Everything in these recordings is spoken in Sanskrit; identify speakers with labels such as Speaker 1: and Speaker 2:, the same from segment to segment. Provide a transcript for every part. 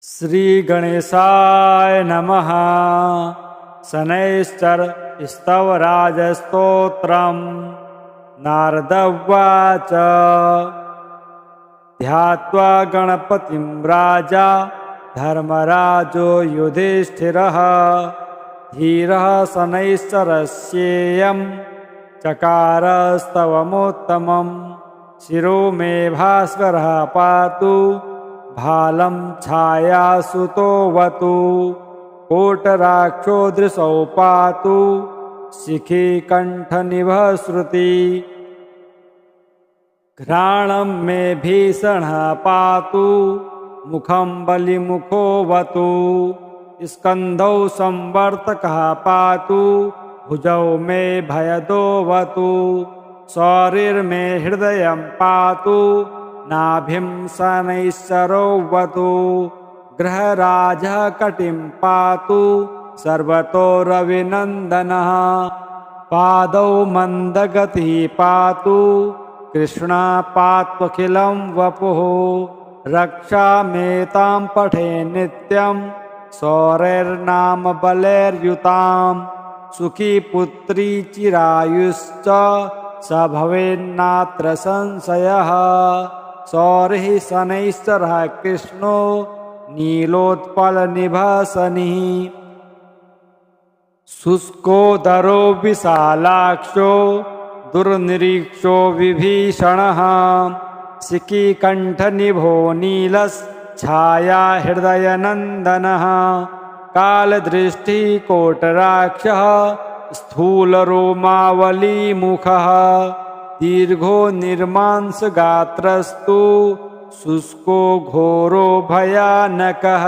Speaker 1: श्री गणेशाय नमः। शनैश्चर स्तवराजस्तोत्रम्। नारद उवाच ध्यात्वा गणपतिं राजा धर्मराजो युधिष्ठिरः। धीरः शनैश्चरस्येयं चकारस्तवमुत्तमम्। शिरो मे भास्करः पातु भालं छायासुतोऽवतु। कोटराक्षो दृशौ पातु शिखी कण्ठनिभः श्रुति। घ्राणं मे भीषणः पातु मुखं बलिमुखोऽवतु। स्कन्धौ संवर्तकः पातु भुजौ मे भयदोऽवतु। शौरिर्मे हृदयं पातु नाभिं शनैश्चरोऽवतु। गृहराजः कटिं पातु सर्वतो रविनन्दनः। पादौ मन्दगतिः पातु कृष्णा पात्वखिलं वपुः। रक्षामेतां पठे नित्यं शौर्यैर्नाम बलैर्युतां। सुखी पुत्री चिरायुश्च स भवेन्नात्र संशयः। शौरिः शनैश्चरः कृष्णो नीलोत्पलनिभः शनिः। शुष्कोदरो विशालाक्षो दुर्निरीक्षो विभीषणः। शिखीकण्ठनिभो नीलश्छाया हृदयनन्दनः। कालदृष्टिः कोटराक्षः स्थूलरोमावलीमुखः। दीर्घो निर्मांसगात्रस्तु शुष्को घोरो भयानकः।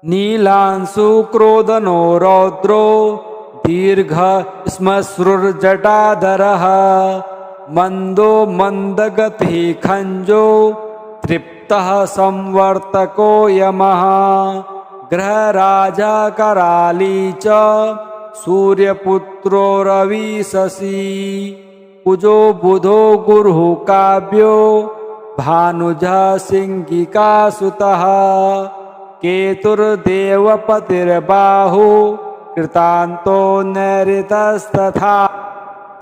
Speaker 1: नीलांशुक्रोदनो रौद्रो दीर्घ श्मश्रुर्जटाधरः। मन्दो मन्दगतिः खञ्जो तृप्तः संवर्तको यमः। गृहराजा कराली च सूर्यपुत्रो रविशशी। कुजो बुधो गुरुः काव्यो भानुजः सिंहिकासुतः। केतुर्देवपतिर्बाहु कृतान्तो नैऋतस्तथा।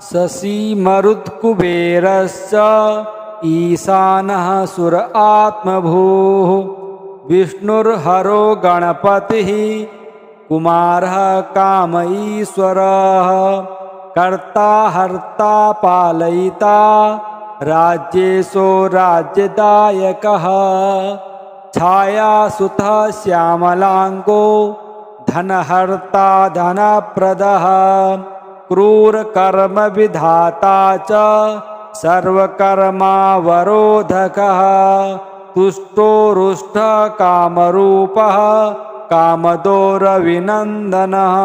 Speaker 1: शशी मरुत्कुबेरश्च ईशानः सुर आत्मभूः। विष्णुर्हरो गणपतिः कुमारः काम ईश्वरः। कर्ता हर्ता पालयिता राज्येशो राज्यदायकः। छायासुतः श्यामलाङ्गो धनहर्ता धनप्रदः। क्रूरकर्मविधाता च सर्वकर्मावरोधकः। तुष्टो रुष्टः कामरूपः कामदो रविनन्दनः।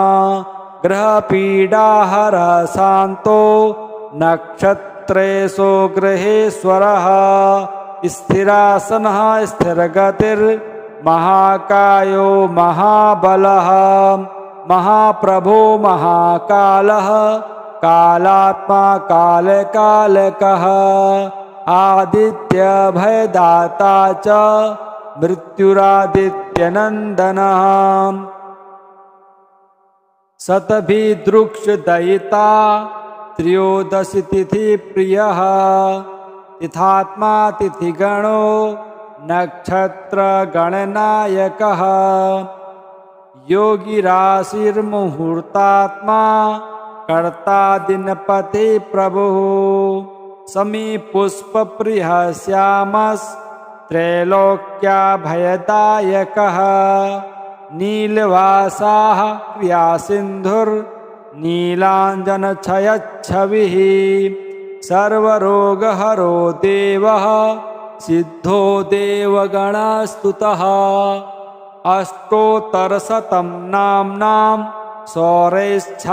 Speaker 1: ग्रहपीडाहरः शान्तो नक्षत्रेषु गृहेश्वरः। स्थिरासनः स्थिरगतिर्महाकायो महाबलः। महाप्रभो महाकालः कालात्मा कालकालकः। आदित्यभयदाता च मृत्युरादित्यनन्दनः। शतभिदृक्षदयिता त्रयोदशतिथिप्रियः। तिथात्मा तिथिगणो नक्षत्रगणनायकः। योगिराशिर्मुहूर्तात्मा कर्ता दिनपति प्रभुः। समीपुष्पप्रियः श्यामस्त्रैलोक्याभयदायकः। नीलवासाः क्रियासिन्धुर्नीलाञ्जनच्छयच्छविः। सर्वरोगहरो देवः सिद्धो देवगणस्तुतः। अष्टोत्तरशतं नाम्नां शौर्यच्छायासुतस्य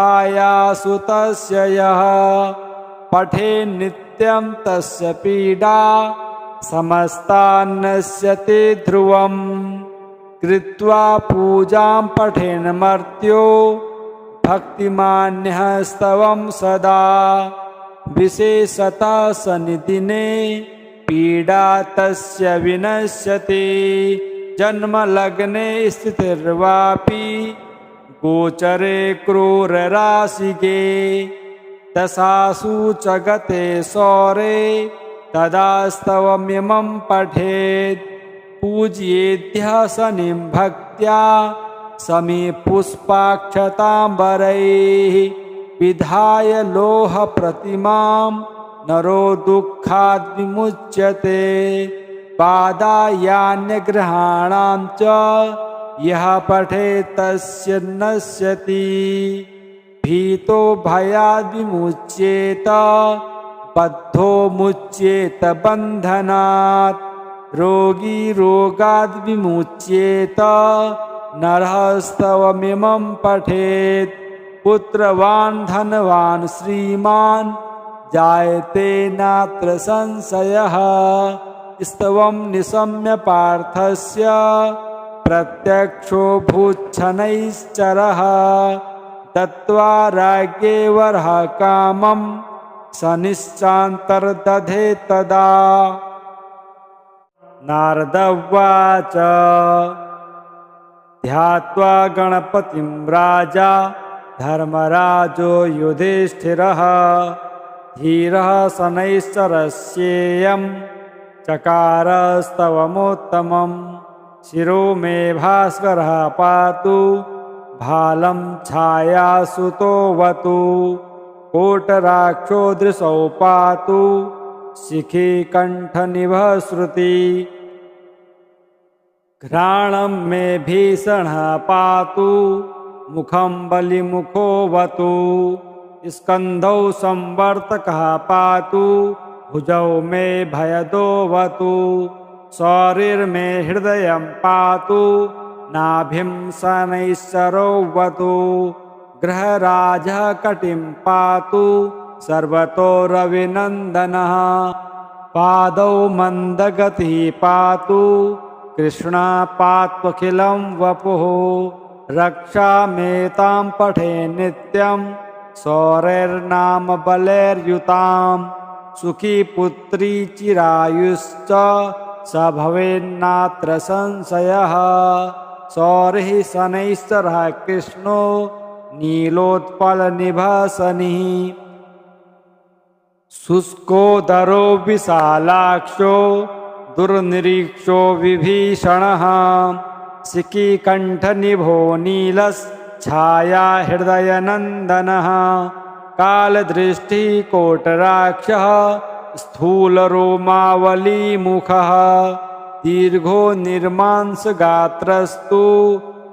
Speaker 1: यः। पठे नित्यं तस्य पीडा समस्ता नश्यति ध्रुवम्। कृत्वा पूजां पठेन् मर्त्यो भक्तिमान्यः स्तवं सदा। विशेषतः शनिदिने पीडा तस्य विनश्यति जन्मलग्ने स्थितिर्वापि गोचरे क्रूरराशिगे दशासु च गते सौरे तदास्तवमिमं पठेत् पूज्येद्यः शनिं भक्त्या समी पुष्पाक्षताम्बरैः विधाय लोहप्रतिमां नरो दुःखाद् विमुच्यते पादायान्यग्रहाणां च यः पठेत् तस्य नश्यति भीतो भयाद् विमुच्येत बद्धो मुच्येत बन्धनात् रोगी रोगाद् विमुच्येत नरस्तवमिमं पठेत् पुत्रवान् धनवान् श्रीमान् जायते नात्र संशयः स्तवं निशम्य पार्थस्य प्रत्यक्षो भूच्छनैश्चरः दत्त्वा राज्ञे वरः कामं शनिश्चान्तर्दधे तदा नारद उवाच ध्यात्वा गणपतिं राजा धर्मराजो युधिष्ठिरः धीरः शनैश्चरस्येयं चकारस्तवमोत्तमं शिरो मे भास्करः पातु भालं छायासुतोऽवतु कोटराक्षो दृशौ पातु शिखी कण्ठनिभः श्रुति घ्राणं मे भीषणः पातु मुखं बलिमुखोऽवतु स्कन्धौ संवर्तकः पातु भुजौ मे भयदोऽवतु शौरिर्मे हृदयं पातु नाभिं शनैश्चरोऽवतु गृहराजः कटिं पातु सर्वतो रविनन्दनः पादौ मन्दगतिः पातु कृष्णा पात्वखिलं वपुः रक्षामेतां पठे नित्यं शौर्यैर्नाम बलैर्युतां सुखी पुत्री चिरायुश्च स भवेन्नात्र संशयः शौरिः शनैश्चरः कृष्णो नीलोत्पलनिभः शनिः शुष्कोदरो विशालाक्षो दुर्निरीक्षो विभीषणः शिखीकण्ठनिभो नीलश्छाया हृदयनन्दनः कालदृष्टिः कोटराक्षः स्थूलरोमावलीमुखः दीर्घो निर्मांसगात्रस्तु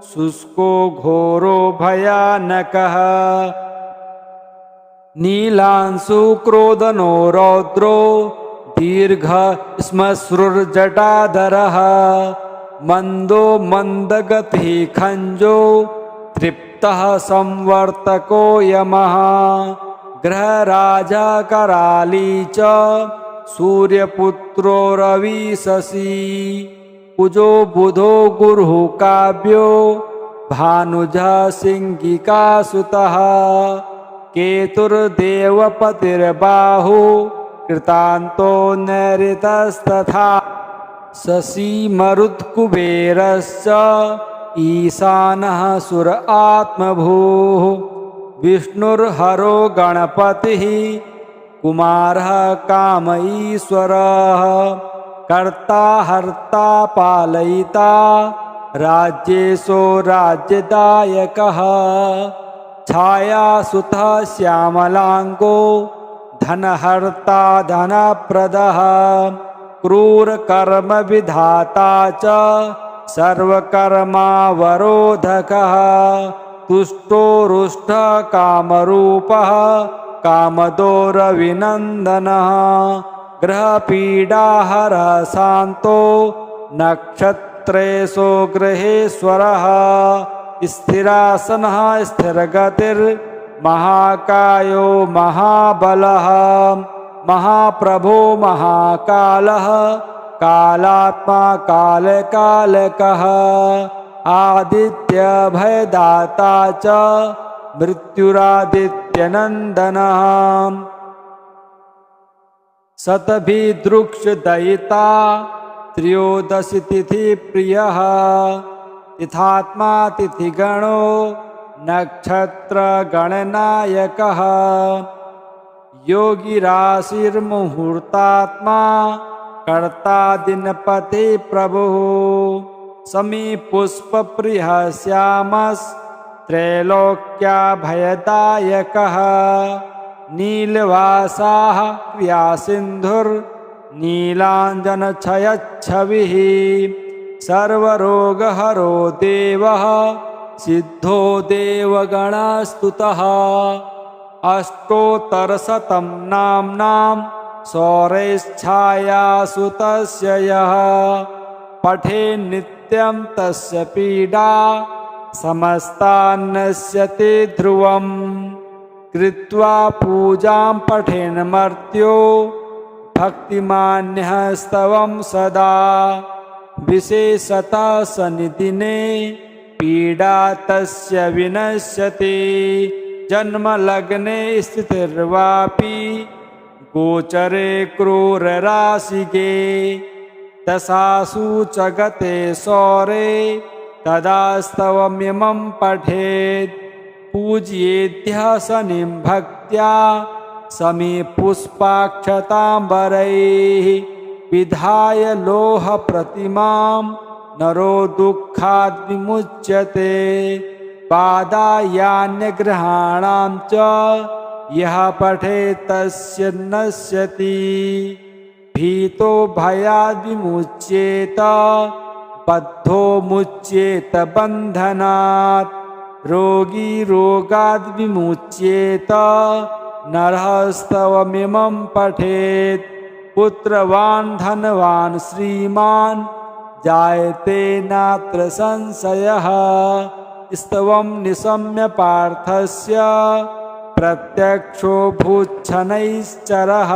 Speaker 1: शुष्को घोरो भयानकः नीलांशुक्रोदनो रौद्रो दीर्घ श्मश्रुर्जटाधरः मन्दो मन्दगतिः खञ्जो तृप्तः संवर्तको यमः ग्रहराजा कराली च सूर्यपुत्रो रविशशी कुजो बुधो गुरुः काव्यो भानुजः सिंहिकासुतः केतुर्देवपतिर्बाहु कृतान्तो नैऋतस्तथा शशी मरुत्कुबेरश्च ईशानः सुर आत्मभूः विष्णुर्हरो गणपतिः कुमारः काम ईश्वरः कर्ता हर्ता पालयिता राज्येशो राज्यदायकः छायासुतः श्यामलाङ्गो धनहर्ता धनप्रदः क्रूरकर्मविधाता च सर्वकर्मावरोधकः तुष्टो रुष्टः कामरूपः कामदो रविनन्दनः ग्रहपीडाहरः शान्तो नक्षत्रेषु गृहेश्वरः स्थिरासनः स्थिरगतिर्महाकायो महाबलः महाप्रभो महाकालः कालात्मा कालकालकः आदित्यभयदाता च मृत्युरादित्यनन्दनः शतभिदृक्षदयिता त्रयोदशी तिथि प्रियः तिथात्मा तिथिगणो नक्षत्रगणनायकः योगिराशिर्मुहूर्तात्मा कर्ता दिनपति प्रभुः समीपुष्पप्रियः श्यामस्त्रैलोक्याभयदायकः नीलवासाः क्रियासिन्धुर्नीलाञ्जनच्छयच्छविः सर्वरोगहरो देवः सिद्धो देवगणस्तुतः अष्टोत्तरशतं नाम्नां सौरैश्छायासुतस्य यः पठे नित्यं तस्य पीडा समस्ता नश्यति ध्रुवम् कृत्वा पूजां पठेन् मर्त्यो भक्तिमान्यः स्तवं सदा विशेषतः शनिदिने पीडा तस्य विनश्यति जन्मलग्ने स्थितिर्वापि गोचरे क्रूरराशिगे दशासु च गते सौरे तदा स्तवमिमं पठेत् पूज्येद्यः शनिं भक्त्या समीपुष्पाक्षताम्बरैः विधाय लोहप्रतिमां नरो दुःखाद् विमुच्यते पादायान्यग्रहाणां च यः पठेत् तस्य नश्यति भीतो भयाद् विमुच्येत बद्धो मुच्येत बन्धनात् रोगी रोगाद् विमुच्येत नरः स्तवमिमं पठेत् पुत्रवान् धनवान् श्रीमान् जायते नात्र संशयः स्तवं निशम्य पार्थस्य प्रत्यक्षो भूच्छनैश्चरः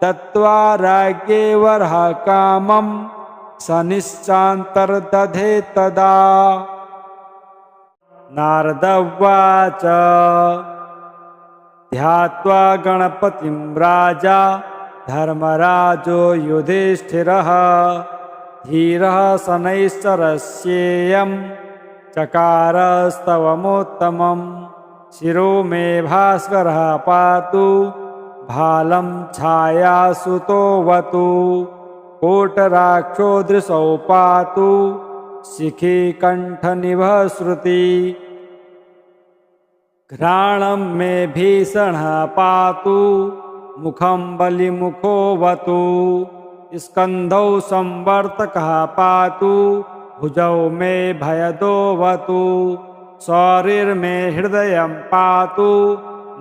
Speaker 1: दत्त्वा राज्ञे वरः कामं शनिश्चान्तर्दधे तदा नारद उवाच ध्यात्वा गणपतिं राजा धर्मराजो युधिष्ठिरः धीरः शनैश्चरस्येयं चकारस्तवमोत्तमं शिरो मे भास्करः पातु भालं छायासुतोऽवतु कोटराक्षो दृशौ पातु शिखी कण्ठनिभः श्रुति घ्राणं मे भीषणः पातु मुखं बलिमुखोऽवतु स्कन्धौ संवर्तकः पातु भुजौ मे भयदोऽवतु शौरिर्मे हृदयं पातु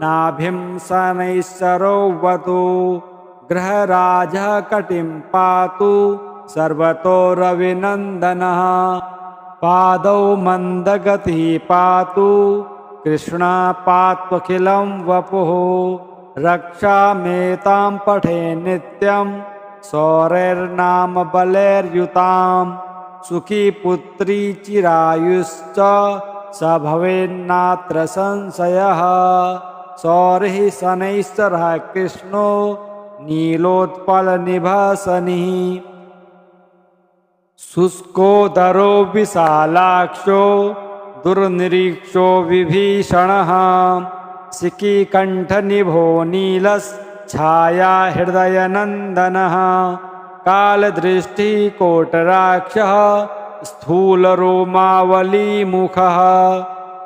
Speaker 1: नाभिं शनैश्चरोऽवतु गृहराजः कटिं पातु सर्वतो रविनन्दनः पादौ मन्दगतिः पातु कृष्णा पात्वखिलं वपुः रक्षामेतां पठे नित्यं शौरैर्नाम बलैर्युतां सुखी पुत्री चिरायुश्च स भवेन्नात्र संशयः शौरिः शनैश्चरः कृष्णो नीलोत्पलनिभः शनिः शुष्कोदरो विशालाक्षो दुर्निरीक्षो विभीषणः शिखीकण्ठनिभो नीलश्छाया हृदयनन्दनः कालदृष्टिः कोटराक्षः स्थूलरोमावलीमुखः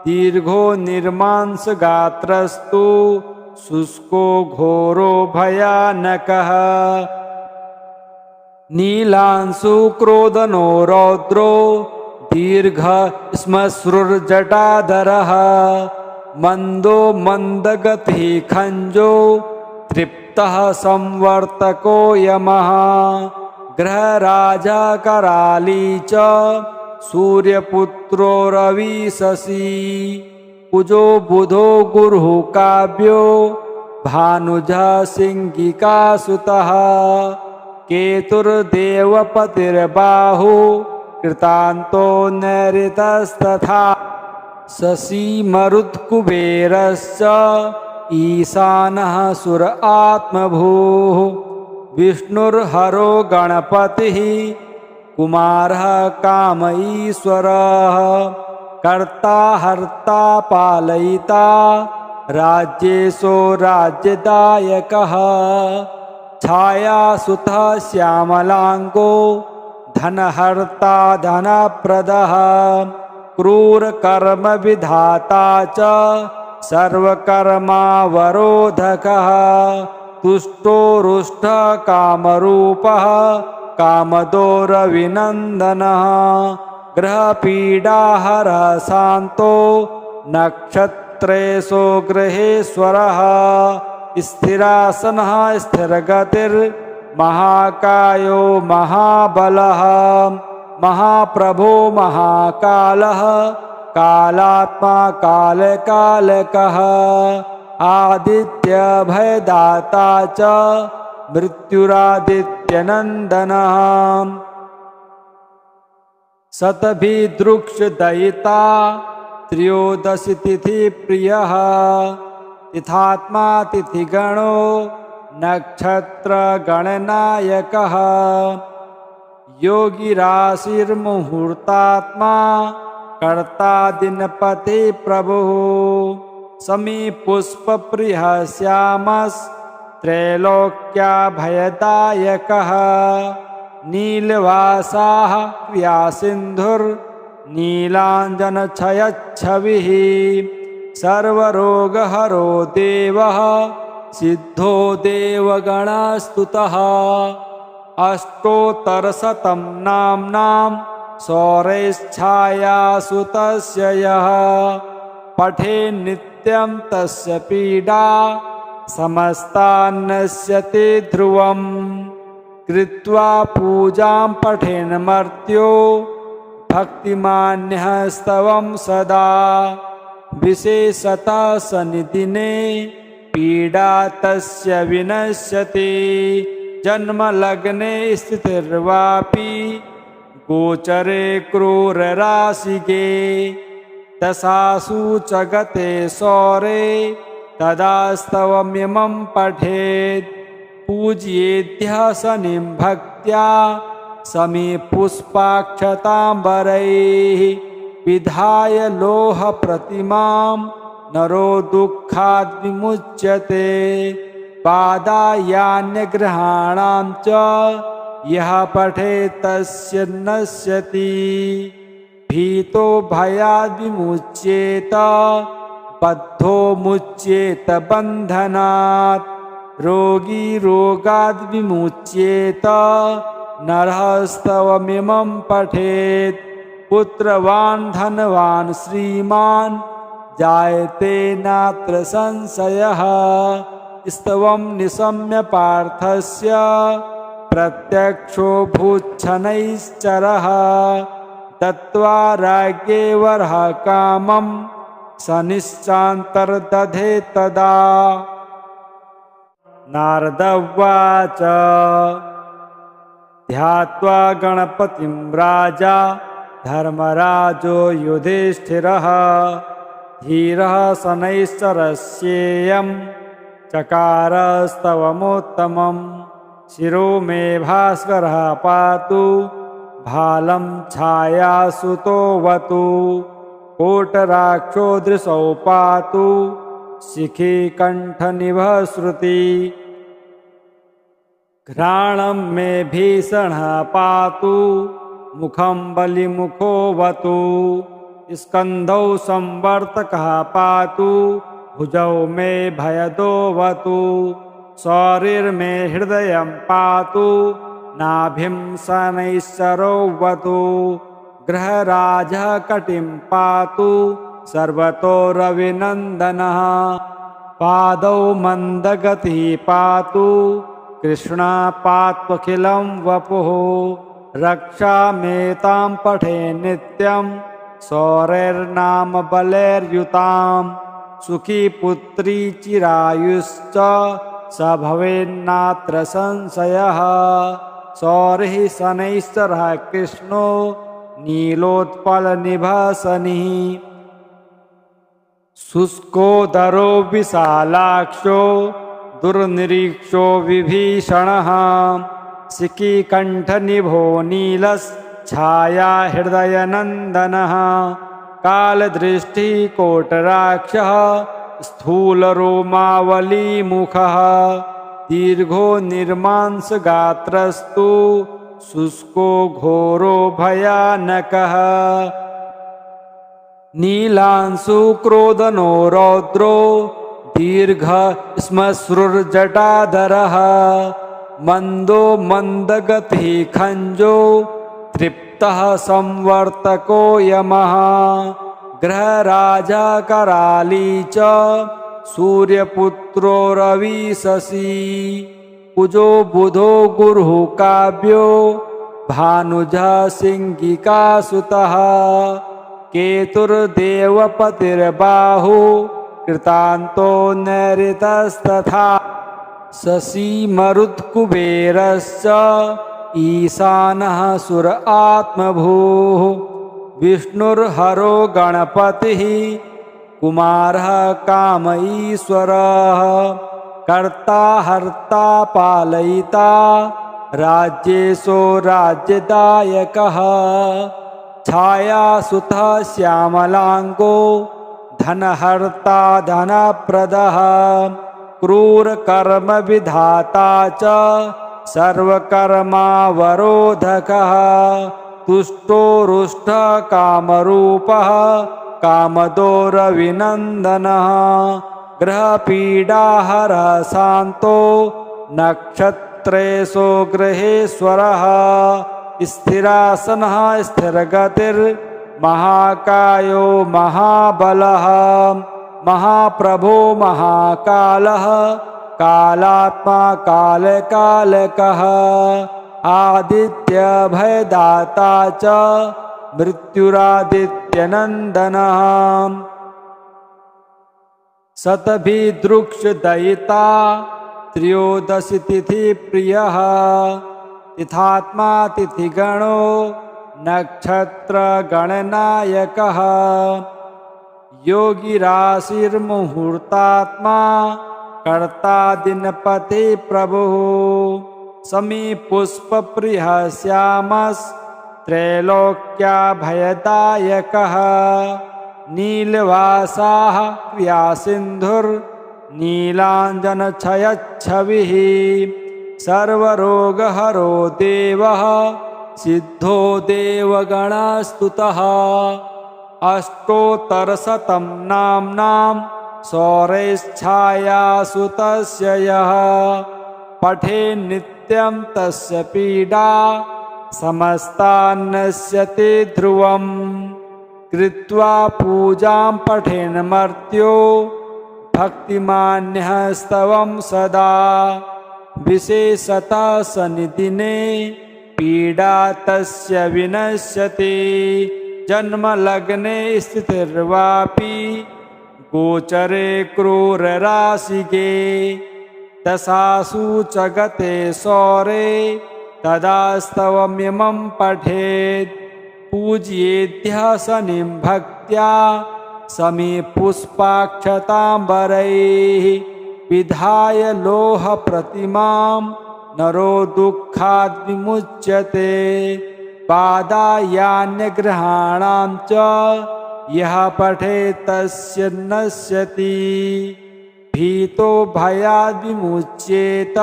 Speaker 1: दीर्घो निर्मांसगात्रस्तु शुष्को घोरो भयानकः नीलांशुक्रोदनो रौद्रो दीर्घ श्मश्रुर्जटाधरः मन्दो मन्दगतिः खञ्जो तृप्तः संवर्तको यमः ग्रहराजा कराली च सूर्यपुत्रो रविशशी कुजो बुधो गुरुः काव्यो भानुजः सिंहिकासुतः केतुर्देवपतिर्बाहु कृतान्तो नैऋतस्तथा शशी मरुत्कुबेरश्च ईशानः सुर आत्मभूः विष्णुर्हरो गणपतिः कुमारः काम ईश्वरः कर्ता हर्ता पालयिता राज्येशो राज्यदायकः छायासुतः श्यामलांगो धनहर्ता धनप्रदः क्रूरकर्म विधाता च सर्वकर्मावरोधकः तुष्टो रुष्टः कामरूपः कामदोरविनन्दनः ग्रहपीडाहरः शान्तो नक्षत्रेषु गृहेश्वरः स्थिरासनः स्थिरगतिर्महाकायो महाबलः महाप्रभो महाकालः कालात्मा कालकालकः आदित्यभयदाता च मृत्युरादित्यनन्दनः शतभिदृक्षदयिता त्रयोदशी तिथि प्रियः तिथात्मा तिथिगणो नक्षत्रगणनायकः योगिराशिर्मुहूर्तात्मा कर्ता दिनपति प्रभुः समीपुष्पप्रियः श्यामस्त्रैलोक्याभयदायकः नीलवासाः क्रियासिन्धुर्नीलाञ्जनच्छयच्छविः सर्वरोगहरो देवः सिद्धो देवगणस्तुतः अष्टोत्तरशतं नाम्नां सौरैश्छायासुतस्य यः पठे नित्यं तस्य पीडा समस्ता नश्यति ध्रुवम् कृत्वा पूजां पठेन् मर्त्यो भक्तिमान्यः स्तवं सदा विशेषतः शनिदिने पीडा तस्य विनश्यति जन्मलग्ने स्थितिर्वापि गोचरे क्रूरराशिगे दशासु च गते सौरे तदा स्तवमिमं पठेत् पूज्येद्यः शनिं भक्त्या समीपुष्पाक्षताम्बरैः विधाय लोहप्रतिमां नरो दुःखाद् विमुच्यते पादायान्यग्रहाणां च यः पठेत् तस्य नश्यति भीतो भयाद् विमुच्येत बद्धो मुच्येत बन्धनात् रोगी रोगाद् विमुच्येत नरः स्तवमिमं पठेत् पुत्रवान् धनवान् श्रीमान् जायते नात्र संशयः स्तवं निशम्य पार्थस्य प्रत्यक्षो भूच्छनैश्चरः दत्त्वा राज्ञे वरः कामं शनिश्चान्तर्दधे तदा नारद उवाच ध्यात्वा गणपतिं राजा धर्मराजो युधिष्ठिरः धीरः शनैश्चरस्येयं चकारस्तवमुत्तमं शिरो मे भास्करः पातु भालं छायासुतोऽवतु कोटराक्षो दृशौ पातु शिखी कण्ठनिभः श्रुति घ्राणं मे भीषणः पातु मुखं बलिमुखोऽवतु स्कन्धौ संवर्तकः पातु भुजौ मे भयदोऽवतु शौरिर्मे हृदयं पातु नाभिं शनैश्चरोऽवतु गृहराजः कटिं पातु सर्वतो रविनन्दनः पादौ मन्दगतिः पातु कृष्णा पात्वखिलं वपुः रक्षामेतां पठे नित्यं शौर्यैर्नाम बलैर्युतां सुखी पुत्री चिरायुश्च स भवेन्नात्र संशयः शौरिः शनैश्चरः कृष्णो नीलोत्पलनिभः शनिः शुष्कोदरो विशालाक्षो दुर्निरीक्षो विभीषणः शिखिकण्ठनिभो नीलच्छाया हृदयनन्दनः कालदृष्टिकोटराक्षः स्थूलरोमावलीमुखः दीर्घो निर्मांसगात्रस्तु शुष्को घोरो भयानकः नीलांशुक्रोधनो रौद्रो दीर्घ श्मश्रुर्जटाधरः मन्दो मन्दगतिः खञ्जो तृप्तः संवर्तको यमः ग्रहराजा कराली च सूर्यपुत्रो रविशशी कुजो बुधो गुरुः काव्यो भानुजा सिंहिकासुतः केतुर्देवपतिर्बाहु कृतान्तो नैऋतस्तथा शशी मरुत्कुबेरश्च ईशानः सुर आत्मभूः विष्णुर्हरो गणपतिः कुमारः काम ईश्वरः कर्ता हर्ता पालयिता राज्येशो राज्यदायकः छायासुतः श्यामलाङ्गो धनहर्ता धनप्रदः क्रूरकर्मविधाता च सर्वकर्मावरोधकः तुष्टो रुष्टः कामरूपः कामदोरविनन्दनः ग्रहपीडाहरः शान्तो नक्षत्रेषु गृहेश्वरः स्थिरासनः स्थिरगतिर्महाकायो महाबलः महाप्रभो महाकालः कालात्मा कालकालकः आदित्यभयदाता च मृत्युरादित्यनन्दनः शतभिदृक्षदयिता त्रयोदशतिथिप्रियः तिथात्मा तिथिगणो नक्षत्रगणनायकः योगिराशिर्मुहूर्तात्मा कर्ता दिनपति प्रभुः समीपुष्पप्रियः श्यामस्त्रैलोक्याभयदायकः नीलवासाः क्रियासिन्धुर्नीलाञ्जनच्छयच्छविः सर्वरोगहरो देवः सिद्धो देवगणस्तुतः अष्टोत्तरशतं नाम्नां सौरैश्छायासुतस्य यः पठे नित्यं तस्य पीडा समस्ता नश्यति ध्रुवम् कृत्वा पूजां पठेन्मर्त्यो भक्तिमान्यः स्तवं सदा विशेषतः शनिदिने पीडा तस्य विनश्यति जन्मलग्ने स्थितिर्वापि गोचरे क्रूरराशिगे दशासु च गते सौरे तदा स्तवमिमं पठेत् पूज्येद्यः शनिं भक्त्या समीपुष्पाक्षताम्बरैः विधाय लोहप्रतिमां नरो दुःखाद् विमुच्यते पादायान्यग्रहाणां च यः पठेत् तस्य नश्यति भीतो भयाद् विमुच्येत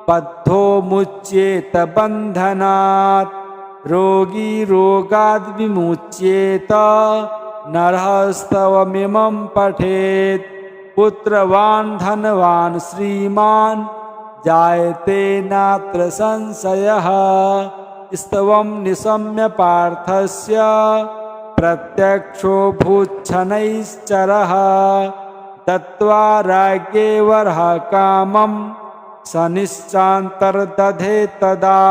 Speaker 1: बद्धो मुच्येत बन्धनात् रोगी रोगाद् विमुच्येत नरः स्तवमिमं पठेत् पुत्रवान् धनवान् श्रीमान् जायते नात्र संशयः स्तवं निशम्य पार्थस्य प्रत्यक्षो भूच्छनैश्चरः दत्त्वा राज्ञे वरः कामं शनिश्चान्तर्दधे तदा।